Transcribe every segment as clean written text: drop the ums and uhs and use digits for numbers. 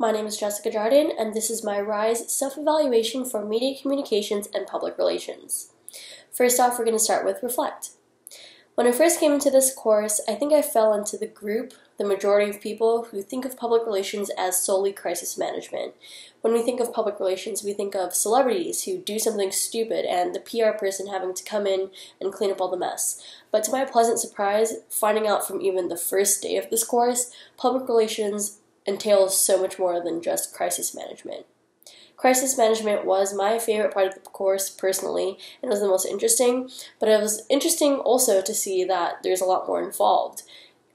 My name is Jessica Jardin, and this is my RISE self-evaluation for media communications and public relations. First off, we're going to start with reflect. When I first came into this course, I think I fell into the group, the majority of people who think of public relations as solely crisis management. When we think of public relations, we think of celebrities who do something stupid and the PR person having to come in and clean up all the mess. But to my pleasant surprise, finding out from even the first day of this course, public relations entails so much more than just crisis management. Crisis management was my favorite part of the course personally, and it was the most interesting, but it was interesting also to see that there's a lot more involved.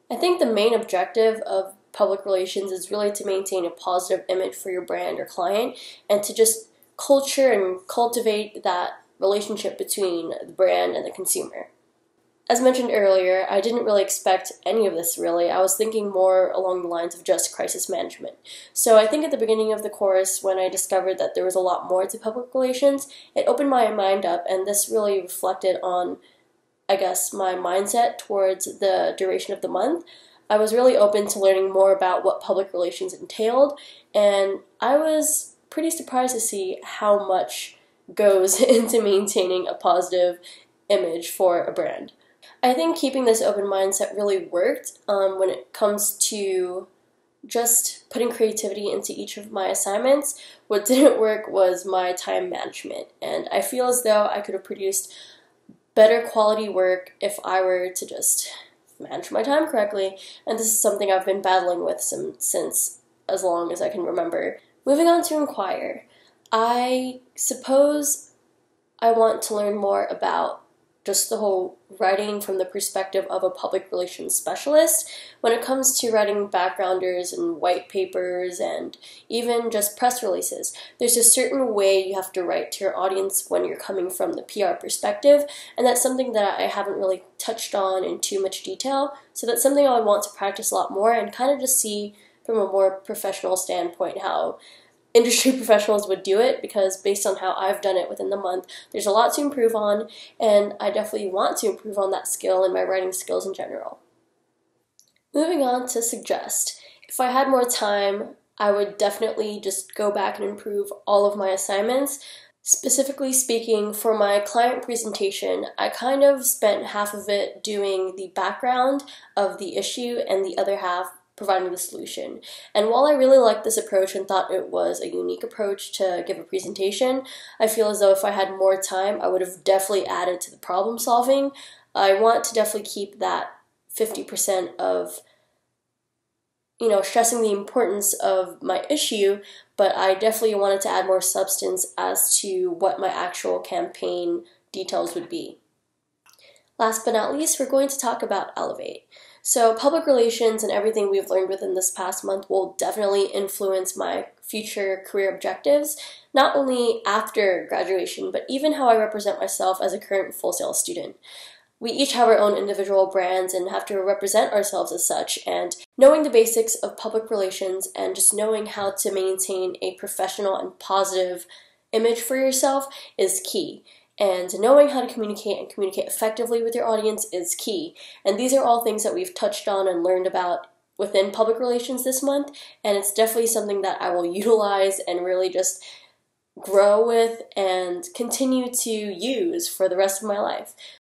I think the main objective of public relations is really to maintain a positive image for your brand or client, and to just culture and cultivate that relationship between the brand and the consumer. As mentioned earlier, I didn't really expect any of this really. I was thinking more along the lines of just crisis management. So I think at the beginning of the course, when I discovered that there was a lot more to public relations, it opened my mind up, and this really reflected on, I guess, my mindset towards the duration of the month. I was really open to learning more about what public relations entailed, and I was pretty surprised to see how much goes into maintaining a positive image for a brand. I think keeping this open mindset really worked when it comes to just putting creativity into each of my assignments. What didn't work was my time management, and I feel as though I could have produced better quality work if I were to just manage my time correctly, and this is something I've been battling with since as long as I can remember. Moving on to inquire. I suppose I want to learn more about just the whole writing from the perspective of a public relations specialist when it comes to writing backgrounders and white papers and even just press releases. There's a certain way you have to write to your audience when you're coming from the PR perspective, and that's something that I haven't really touched on in too much detail, so that's something I would want to practice a lot more and kind of just see from a more professional standpoint how industry professionals would do it, because based on how I've done it within the month, there's a lot to improve on, and I definitely want to improve on that skill and my writing skills in general. Moving on to suggest. If I had more time, I would definitely just go back and improve all of my assignments. Specifically speaking, for my client presentation, I kind of spent half of it doing the background of the issue and the other half providing the solution. And while I really liked this approach and thought it was a unique approach to give a presentation, I feel as though if I had more time, I would have definitely added to the problem solving. I want to definitely keep that 50% of, stressing the importance of my issue, but I definitely wanted to add more substance as to what my actual campaign details would be. Last but not least, we're going to talk about Elevate. So public relations and everything we've learned within this past month will definitely influence my future career objectives, not only after graduation, but even how I represent myself as a current Full Sail student. We each have our own individual brands and have to represent ourselves as such, and knowing the basics of public relations and just knowing how to maintain a professional and positive image for yourself is key. And knowing how to communicate and communicate effectively with your audience is key. And these are all things that we've touched on and learned about within public relations this month, and it's definitely something that I will utilize and really just grow with and continue to use for the rest of my life.